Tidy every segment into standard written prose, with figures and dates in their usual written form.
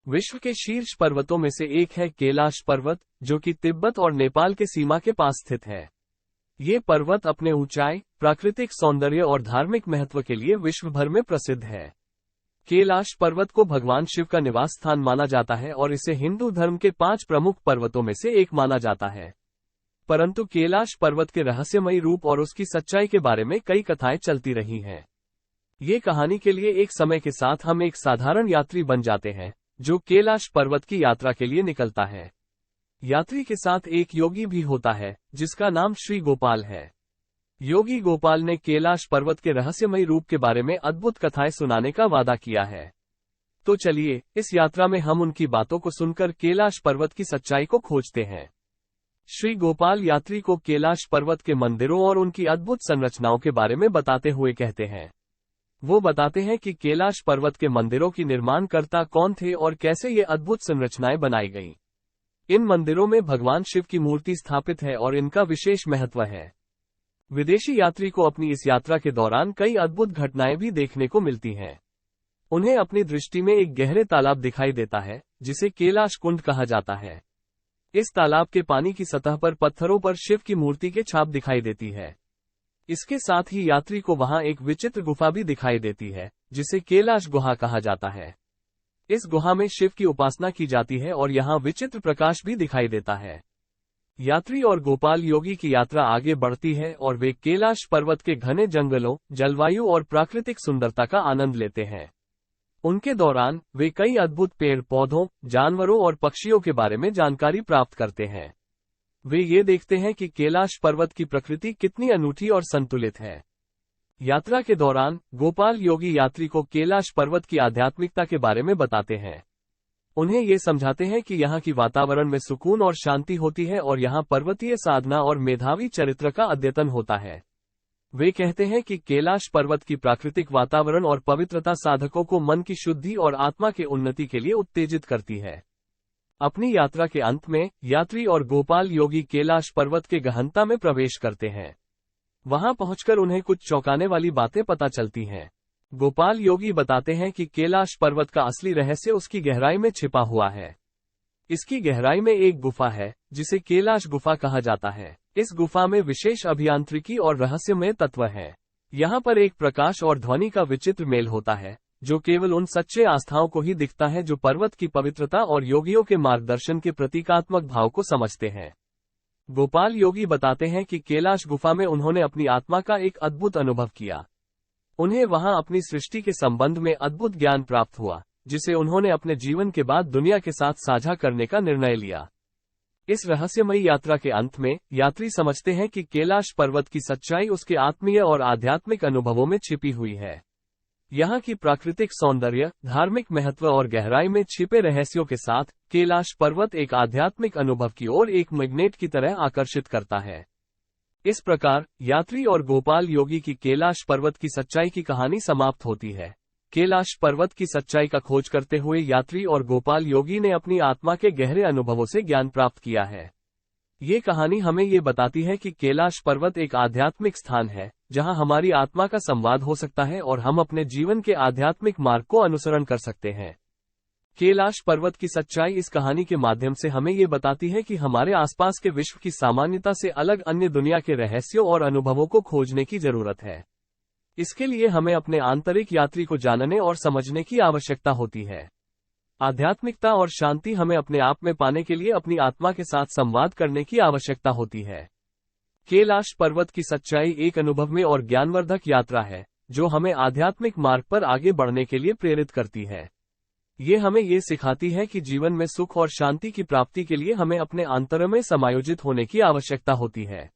विश्व के शीर्ष पर्वतों में से एक है कैलाश पर्वत, जो कि तिब्बत और नेपाल के सीमा के पास स्थित है। ये पर्वत अपने ऊंचाई, प्राकृतिक सौंदर्य और धार्मिक महत्व के लिए विश्व भर में प्रसिद्ध है। कैलाश पर्वत को भगवान शिव का निवास स्थान माना जाता है और इसे हिंदू धर्म के 5 प्रमुख पर्वतों में से एक माना जाता है। परंतु कैलाश पर्वत के रहस्यमयी रूप और उसकी सच्चाई के बारे में कई कथाएं चलती रही हैं। ये कहानी के लिए एक समय के साथ हम एक साधारण यात्री बन जाते हैं, जो कैलाश पर्वत की यात्रा के लिए निकलता है। यात्री के साथ एक योगी भी होता है, जिसका नाम श्री गोपाल है। योगी गोपाल ने कैलाश पर्वत के रहस्यमयी रूप के बारे में अद्भुत कथाएं सुनाने का वादा किया है। तो चलिए, इस यात्रा में हम उनकी बातों को सुनकर कैलाश पर्वत की सच्चाई को खोजते हैं। श्री गोपाल यात्री को कैलाश पर्वत के मंदिरों और उनकी अद्भुत संरचनाओं के बारे में बताते हुए कहते हैं। वो बताते हैं कि कैलाश पर्वत के मंदिरों की निर्माणकर्ता कौन थे और कैसे ये अद्भुत संरचनाएं बनाई गईं। इन मंदिरों में भगवान शिव की मूर्ति स्थापित है और इनका विशेष महत्व है। विदेशी यात्री को अपनी इस यात्रा के दौरान कई अद्भुत घटनाएं भी देखने को मिलती हैं। उन्हें अपनी दृष्टि में एक गहरे तालाब दिखाई देता है, जिसे कैलाश कुंड कहा जाता है। इस तालाब के पानी की सतह पर पत्थरों पर शिव की मूर्ति के छाप दिखाई देती है। इसके साथ ही यात्री को वहां एक विचित्र गुफा भी दिखाई देती है, जिसे कैलाश गुहा कहा जाता है। इस गुहा में शिव की उपासना की जाती है और यहाँ विचित्र प्रकाश भी दिखाई देता है। यात्री और गोपाल योगी की यात्रा आगे बढ़ती है और वे कैलाश पर्वत के घने जंगलों, जलवायु और प्राकृतिक सुंदरता का आनंद लेते हैं। उनके दौरान वे कई अद्भुत पेड़ पौधों, जानवरों और पक्षियों के बारे में जानकारी प्राप्त करते हैं। वे ये देखते हैं कि कैलाश पर्वत की प्रकृति कितनी अनूठी और संतुलित है। यात्रा के दौरान गोपाल योगी यात्री को कैलाश पर्वत की आध्यात्मिकता के बारे में बताते हैं। उन्हें ये समझाते हैं कि यहाँ की वातावरण में सुकून और शांति होती है और यहाँ पर्वतीय साधना और मेधावी चरित्र का अद्यतन होता है। वे कहते हैं कि कैलाश पर्वत की प्राकृतिक वातावरण और पवित्रता साधकों को मन की शुद्धि और आत्मा के उन्नति के लिए उत्तेजित करती है। अपनी यात्रा के अंत में यात्री और गोपाल योगी कैलाश पर्वत के गहनता में प्रवेश करते हैं। वहां पहुंचकर उन्हें कुछ चौंकाने वाली बातें पता चलती हैं। गोपाल योगी बताते हैं कि कैलाश पर्वत का असली रहस्य उसकी गहराई में छिपा हुआ है। इसकी गहराई में एक गुफा है, जिसे कैलाश गुफा कहा जाता है। इस गुफा में विशेष अभियांत्रिकी और रहस्यमय तत्व है। यहाँ पर एक प्रकाश और ध्वनि का विचित्र मेल होता है, जो केवल उन सच्चे आस्थाओं को ही दिखता है जो पर्वत की पवित्रता और योगियों के मार्गदर्शन के प्रतीकात्मक भाव को समझते हैं। गोपाल योगी बताते हैं कि कैलाश गुफा में उन्होंने अपनी आत्मा का एक अद्भुत अनुभव किया। उन्हें वहां अपनी सृष्टि के संबंध में अद्भुत ज्ञान प्राप्त हुआ, जिसे उन्होंने अपने जीवन के बाद दुनिया के साथ साझा करने का निर्णय लिया। इस रहस्यमयी यात्रा के अंत में यात्री समझते हैं कि कैलाश पर्वत की सच्चाई उसके आत्मीय और आध्यात्मिक अनुभवों में छिपी हुई है। यहाँ की प्राकृतिक सौंदर्य, धार्मिक महत्व और गहराई में छिपे रहस्यों के साथ कैलाश पर्वत एक आध्यात्मिक अनुभव की ओर एक मैग्नेट की तरह आकर्षित करता है। इस प्रकार यात्री और गोपाल योगी की कैलाश पर्वत की सच्चाई की कहानी समाप्त होती है। कैलाश पर्वत की सच्चाई का खोज करते हुए यात्री और गोपाल योगी ने अपनी आत्मा के गहरे अनुभवों से ज्ञान प्राप्त किया है। ये कहानी हमें ये बताती है कि कैलाश पर्वत एक आध्यात्मिक स्थान है, जहां हमारी आत्मा का संवाद हो सकता है और हम अपने जीवन के आध्यात्मिक मार्ग को अनुसरण कर सकते हैं। कैलाश पर्वत की सच्चाई इस कहानी के माध्यम से हमें ये बताती है कि हमारे आसपास के विश्व की सामान्यता से अलग अन्य दुनिया के रहस्यों और अनुभवों को खोजने की जरूरत है। इसके लिए हमें अपने आंतरिक यात्री को जानने और समझने की आवश्यकता होती है। आध्यात्मिकता और शांति हमें अपने आप में पाने के लिए अपनी आत्मा के साथ संवाद करने की आवश्यकता होती है। कैलाश पर्वत की सच्चाई एक अनुभवमय और ज्ञानवर्धक यात्रा है, जो हमें आध्यात्मिक मार्ग पर आगे बढ़ने के लिए प्रेरित करती है। ये हमें ये सिखाती है कि जीवन में सुख और शांति की प्राप्ति के लिए हमें अपने आंतर में समायोजित होने की आवश्यकता होती है।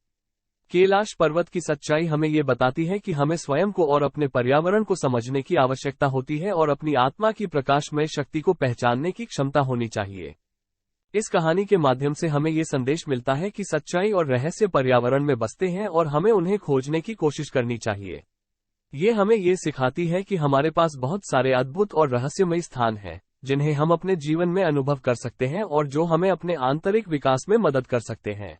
कैलाश पर्वत की सच्चाई हमें ये बताती है कि हमें स्वयं को और अपने पर्यावरण को समझने की आवश्यकता होती है और अपनी आत्मा की प्रकाशमय शक्ति को पहचानने की क्षमता होनी चाहिए। इस कहानी के माध्यम से हमें ये संदेश मिलता है कि सच्चाई और रहस्य पर्यावरण में बसते हैं और हमें उन्हें खोजने की कोशिश करनी चाहिए। ये हमें ये सिखाती है कि हमारे पास बहुत सारे अद्भुत और रहस्यमय स्थान हैं, जिन्हें हम अपने जीवन में अनुभव कर सकते हैं और जो हमें अपने आंतरिक विकास में मदद कर सकते हैं।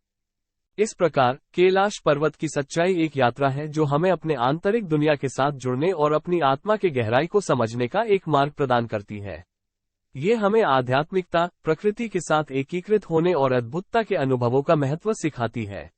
इस प्रकार कैलाश पर्वत की सच्चाई एक यात्रा है जो हमें अपने आंतरिक दुनिया के साथ जुड़ने और अपनी आत्मा के गहराई को समझने का एक मार्ग प्रदान करती है। ये हमें आध्यात्मिकता, प्रकृति के साथ एकीकृत होने और अद्भुतता के अनुभवों का महत्व सिखाती है।